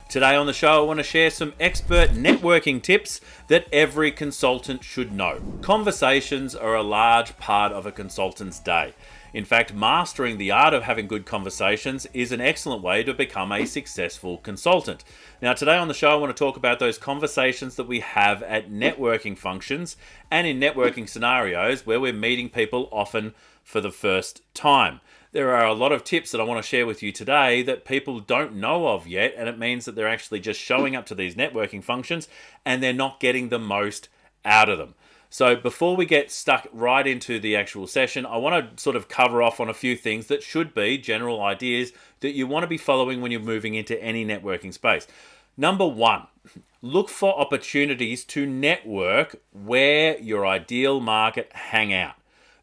Today on the show, I want to share some expert networking tips that every consultant should know. Conversations are a large part of a consultant's day. In fact, mastering the art of having good conversations is an excellent way to become a successful consultant. Now, today on the show, I want to talk about those conversations that we have at networking functions and in networking scenarios where we're meeting people often for the first time. There are a lot of tips that I want to share with you today that people don't know of yet, and it means that they're actually just showing up to these networking functions and they're not getting the most out of them. So before we get stuck right into the actual session, I want to sort of cover off on a few things that should be general ideas that you want to be following when you're moving into any networking space. Number one, look for opportunities to network where your ideal market hang out.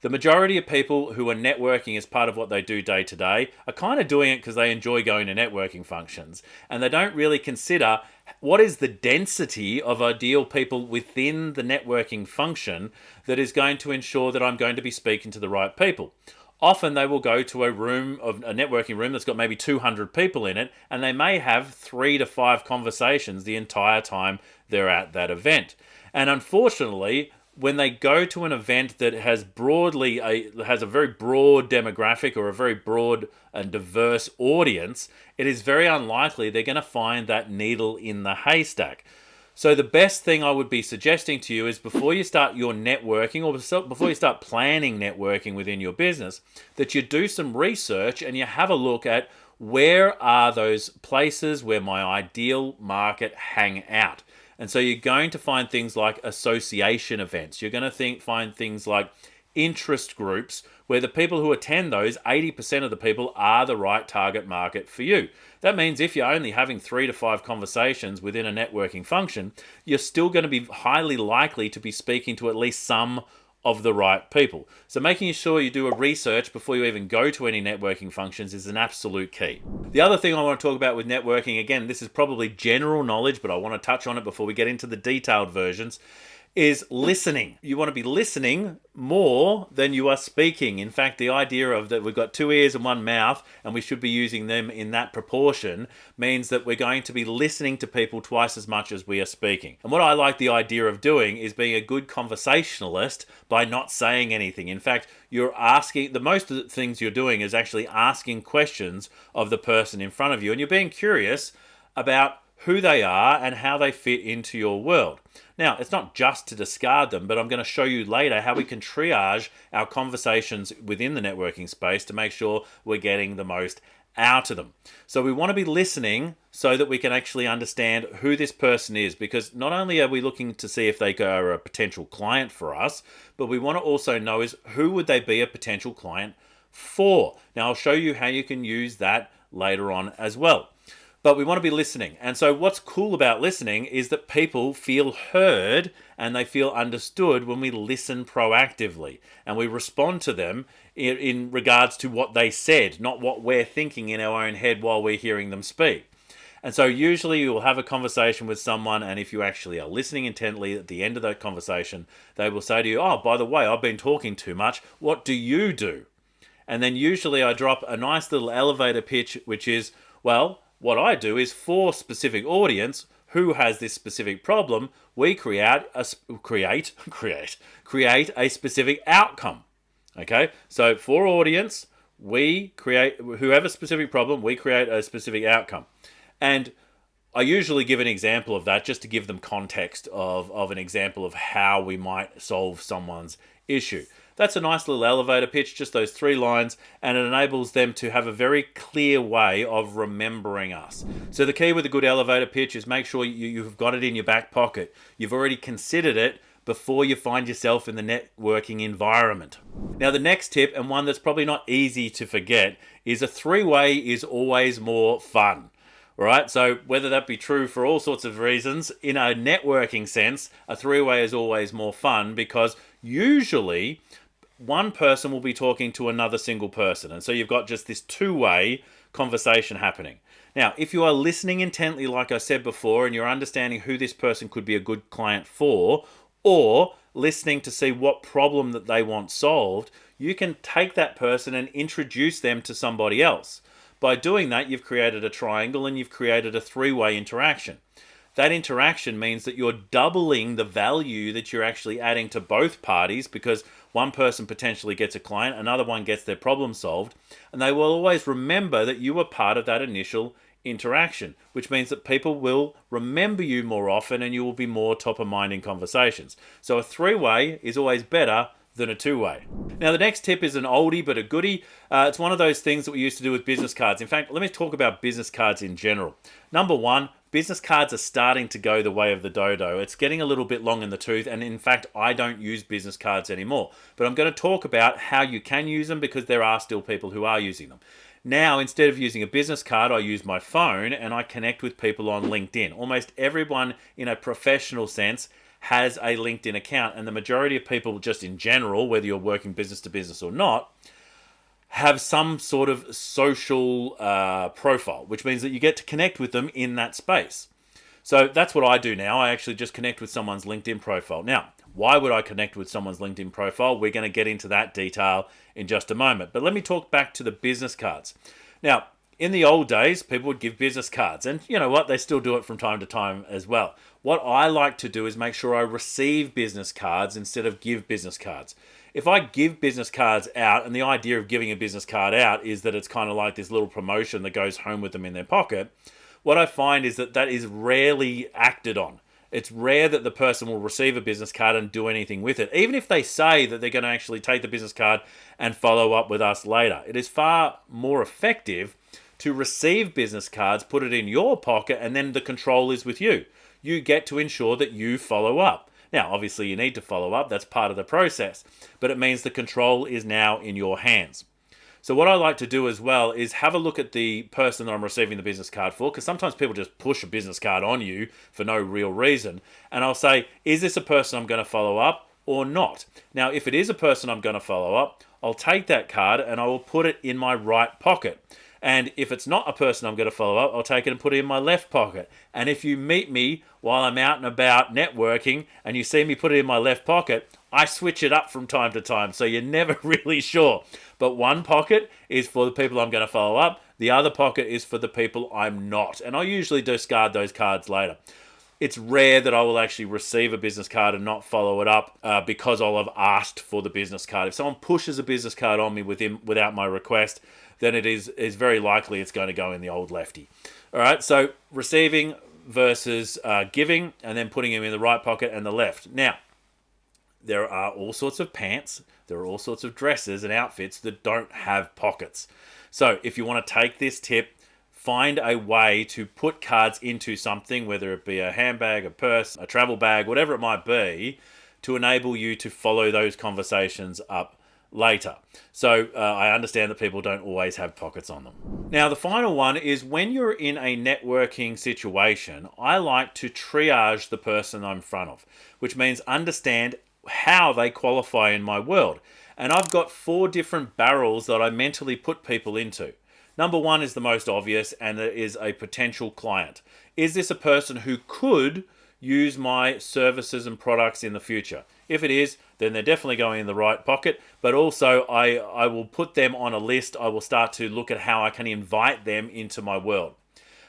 The majority of people who are networking as part of what they do day to day are kind of doing it because they enjoy going to networking functions, and they don't really consider what is the density of ideal people within the networking function that is going to ensure that I'm going to be speaking to the right people. Often they will go to a networking room that's got maybe 200 people in it, and they may have 3 to 5 conversations the entire time they're at that event. And unfortunately, when they go to an event that has a very broad demographic or a very broad and diverse audience, it is very unlikely they're going to find that needle in the haystack. So the best thing I would be suggesting to you is before you start your networking or before you start planning networking within your business, that you do some research and you have a look at where are those places where my ideal market hang out. And so you're going to find things like association events. You're going to find things like interest groups where the people who attend those, 80% of the people are the right target market for you. That means if you're only having 3 to 5 conversations within a networking function, you're still going to be highly likely to be speaking to at least some of the right people. So making sure you do a research before you even go to any networking functions is an absolute key. The other thing I want to talk about with networking, again, this is probably general knowledge, but I want to touch on it before we get into the detailed versions, is listening. You want to be listening more than you are speaking. In fact, the idea of that we've got 2 ears and 1 mouth and we should be using them in that proportion means that we're going to be listening to people twice as much as we are speaking. And what I like the idea of doing is being a good conversationalist by not saying anything. In fact, you're asking, the most of the things you're doing is actually asking questions of the person in front of you, and you're being curious about who they are and how they fit into your world. Now, it's not just to discard them, but I'm going to show you later how we can triage our conversations within the networking space to make sure we're getting the most out of them. So we want to be listening so that we can actually understand who this person is, because not only are we looking to see if they are a potential client for us, but we want to also know is who would they be a potential client for. Now, I'll show you how you can use that later on as well. But we want to be listening. And so what's cool about listening is that people feel heard and they feel understood when we listen proactively and we respond to them in regards to what they said, not what we're thinking in our own head while we're hearing them speak. And so usually you'll have a conversation with someone, and if you actually are listening intently at the end of that conversation, they will say to you, "Oh, by the way, I've been talking too much. What do you do?" And then usually I drop a nice little elevator pitch, which is, well, what I do is for specific audience who has this specific problem, we create a specific outcome. Okay, so for audience, who have a specific problem, we create a specific outcome. And I usually give an example of that just to give them context of an example of how we might solve someone's issue. That's a nice little elevator pitch, just those 3 lines, and it enables them to have a very clear way of remembering us. So the key with a good elevator pitch is make sure you've got it in your back pocket. You've already considered it before you find yourself in the networking environment. Now, the next tip, and one that's probably not easy to forget, is a 3-way is always more fun. Right, so whether that be true for all sorts of reasons, in a networking sense, a 3-way is always more fun because usually one person will be talking to another single person. And so you've got just this 2-way conversation happening. Now, if you are listening intently, like I said before, and you're understanding who this person could be a good client for, or listening to see what problem that they want solved, you can take that person and introduce them to somebody else. By doing that, you've created a triangle and you've created a three-way interaction. That interaction means that you're doubling the value that you're actually adding to both parties, because one person potentially gets a client, another one gets their problem solved, and they will always remember that you were part of that initial interaction, which means that people will remember you more often and you will be more top of mind in conversations. So a three-way is always better than a two-way. Now, the next tip is an oldie but a goodie. It's one of those things that we used to do with business cards. In fact, let me talk about business cards in general. Number one, business cards are starting to go the way of the dodo. It's getting a little bit long in the tooth, and in fact, I don't use business cards anymore. But I'm going to talk about how you can use them, because there are still people who are using them. Now, instead of using a business card, I use my phone and I connect with people on LinkedIn. Almost everyone in a professional sense has a LinkedIn account, and the majority of people just in general, whether you're working business to business or not, have some sort of social profile, which means that you get to connect with them in that space. So that's what I do now. I actually just connect with someone's LinkedIn profile. Now, why would I connect with someone's LinkedIn profile? We're going to get into that detail in just a moment. But let me talk back to the business cards. Now, in the old days, people would give business cards, and you know what? They still do it from time to time as well. What I like to do is make sure I receive business cards instead of give business cards. If I give business cards out, and the idea of giving a business card out is that it's kind of like this little promotion that goes home with them in their pocket, what I find is that that is rarely acted on. It's rare that the person will receive a business card and do anything with it, even if they say that they're going to actually take the business card and follow up with us later. It is far more effective to receive business cards, put it in your pocket, and then the control is with you. You get to ensure that you follow up. Now, obviously, you need to follow up. That's part of the process. But it means the control is now in your hands. So what I like to do as well is have a look at the person that I'm receiving the business card for, because sometimes people just push a business card on you for no real reason. And I'll say, is this a person I'm going to follow up or not? Now, if it is a person I'm going to follow up, I'll take that card and I will put it in my right pocket. And if it's not a person I'm going to follow up, I'll take it and put it in my left pocket. And if you meet me while I'm out and about networking and you see me put it in my left pocket, I switch it up from time to time, so you're never really sure. But one pocket is for the people I'm going to follow up. The other pocket is for the people I'm not. And I usually discard those cards later. It's rare that I will actually receive a business card and not follow it up because I'll have asked for the business card. If someone pushes a business card on me without my request, then it is very likely it's going to go in the old lefty. All right, so receiving versus giving, and then putting them in the right pocket and the left. Now, there are all sorts of pants, there are all sorts of dresses and outfits that don't have pockets. So if you want to take this tip, find a way to put cards into something, whether it be a handbag, a purse, a travel bag, whatever it might be, to enable you to follow those conversations up later. So I understand that people don't always have pockets on them. Now, the final one is when you're in a networking situation, I like to triage the person I'm in front of, which means understand how they qualify in my world. And I've got 4 different barrels that I mentally put people into. Number 1 is the most obvious, and it is a potential client. Is this a person who could use my services and products in the future? If it is, then they're definitely going in the right pocket, but also I will put them on a list. I will start to look at how I can invite them into my world.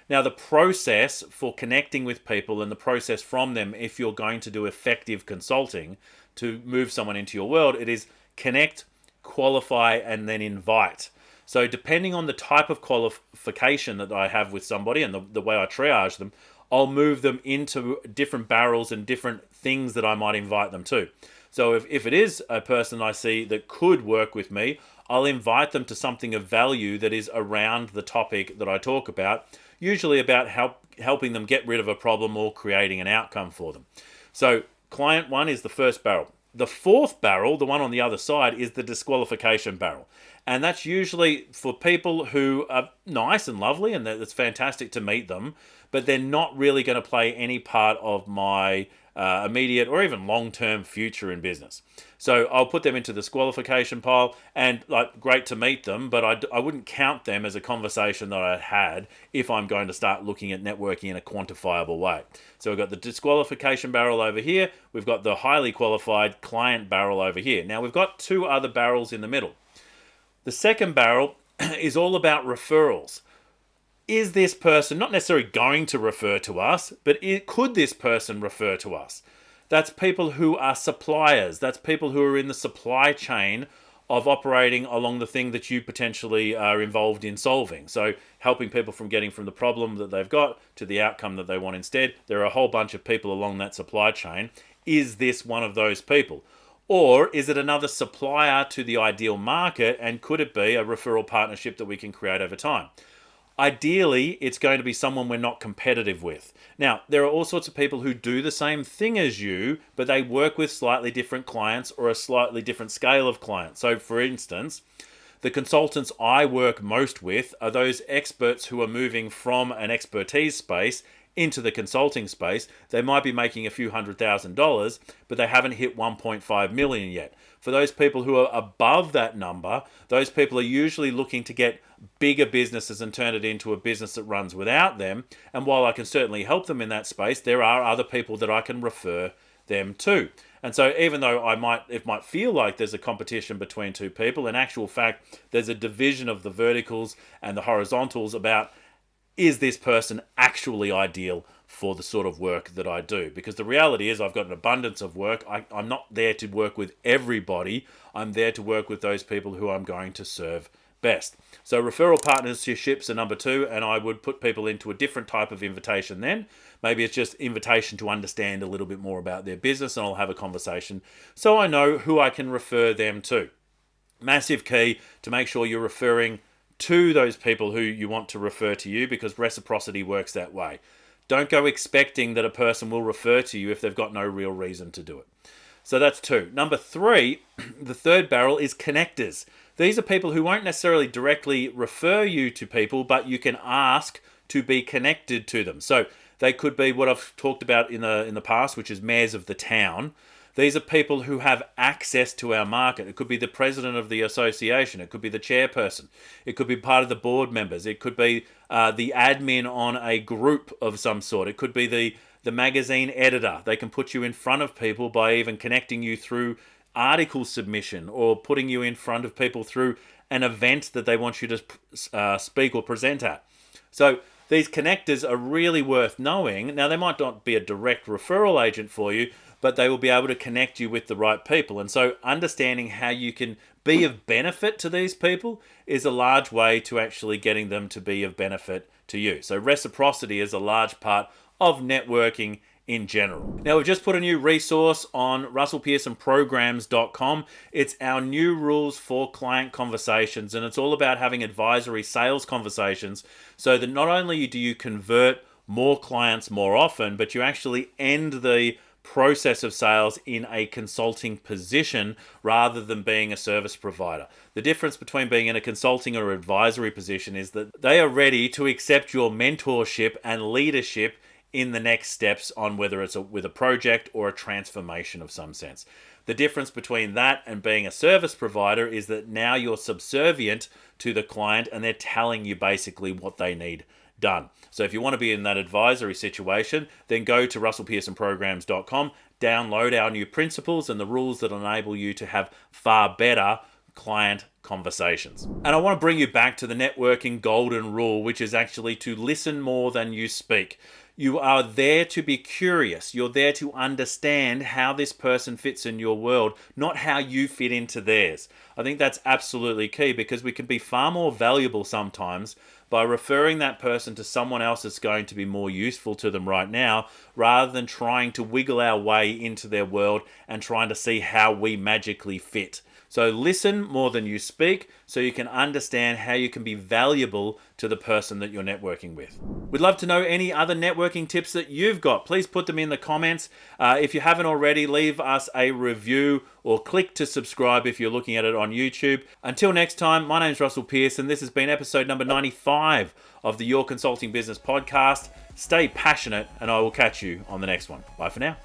Now, the process for connecting with people and the process from them, if you're going to do effective consulting to move someone into your world, it is connect, qualify, and then invite. So depending on the type of qualification that I have with somebody and the way I triage them, I'll move them into different barrels and different things that I might invite them to. So if it is a person I see that could work with me, I'll invite them to something of value that is around the topic that I talk about, usually about helping them get rid of a problem or creating an outcome for them. So client 1 is the first barrel. The 4th barrel, the one on the other side, is the disqualification barrel. And that's usually for people who are nice and lovely, and it's fantastic to meet them, but they're not really going to play any part of my immediate or even long-term future in business. So I'll put them into the disqualification pile, and great to meet them, but I wouldn't count them as a conversation that I had if I'm going to start looking at networking in a quantifiable way. So we've got the disqualification barrel over here. We've got the highly qualified client barrel over here. Now we've got 2 other barrels in the middle. The second barrel is all about referrals. Is this person not necessarily going to refer to us, but could this person refer to us? That's people who are suppliers. That's people who are in the supply chain of operating along the thing that you potentially are involved in solving. So helping people from getting from the problem that they've got to the outcome that they want instead. There are a whole bunch of people along that supply chain. Is this one of those people? Or is it another supplier to the ideal market, and could it be a referral partnership that we can create over time? Ideally, it's going to be someone we're not competitive with. Now, there are all sorts of people who do the same thing as you, but they work with slightly different clients or a slightly different scale of clients. So, for instance, the consultants I work most with are those experts who are moving from an expertise space into the consulting space. They might be making a few $100,000, but they haven't hit 1.5 million yet. For those people who are above that number, those people are usually looking to get bigger businesses and turn it into a business that runs without them. And while I can certainly help them in that space, there are other people that I can refer them to. And so even though it might feel like there's a competition between two people, in actual fact, there's a division of the verticals and the horizontals about, is this person actually ideal for the sort of work that I do? Because the reality is I've got an abundance of work. I'm not there to work with everybody. I'm there to work with those people who I'm going to serve best. So referral partnerships are number 2, and I would put people into a different type of invitation then. Maybe it's just invitation to understand a little bit more about their business, and I'll have a conversation so I know who I can refer them to. Massive key to make sure you're referring to those people who you want to refer to you, because reciprocity works that way. Don't go expecting that a person will refer to you if they've got no real reason to do it. So that's 2. Number 3, the third barrel is connectors. These are people who won't necessarily directly refer you to people, but you can ask to be connected to them. So they could be what I've talked about in the past, which is mayors of the town. These are people who have access to our market. It could be the president of the association. It could be the chairperson. It could be part of the board members. It could be the admin on a group of some sort. It could be the magazine editor. They can put you in front of people by even connecting you through article submission, or putting you in front of people through an event that they want you to speak or present at. So these connectors are really worth knowing. Now, they might not be a direct referral agent for you, but they will be able to connect you with the right people. And so understanding how you can be of benefit to these people is a large way to actually getting them to be of benefit to you. So reciprocity is a large part of networking in general. Now, we've just put a new resource on russellpearsonprograms.com. It's our new rules for client conversations, and it's all about having advisory sales conversations so that not only do you convert more clients more often, but you actually end the process of sales in a consulting position rather than being a service provider. The difference between being in a consulting or advisory position is that they are ready to accept your mentorship and leadership in the next steps on whether it's with a project or a transformation of some sense. The difference between that and being a service provider is that now you're subservient to the client and they're telling you basically what they need done. So if you want to be in that advisory situation, then go to russellpearsonprograms.com, download our new principles and the rules that enable you to have far better client conversations. And I want to bring you back to the networking golden rule, which is actually to listen more than you speak. You are there to be curious. You're there to understand how this person fits in your world, not how you fit into theirs. I think that's absolutely key, because we can be far more valuable sometimes by referring that person to someone else that's going to be more useful to them right now, rather than trying to wiggle our way into their world and trying to see how we magically fit. So listen more than you speak so you can understand how you can be valuable to the person that you're networking with. We'd love to know any other networking tips that you've got. Please put them in the comments. If you haven't already, leave us a review or click to subscribe if you're looking at it on YouTube. Until next time, my name's Russell Pearson. This has been episode number 95 of the Your Consulting Business podcast. Stay passionate, and I will catch you on the next one. Bye for now.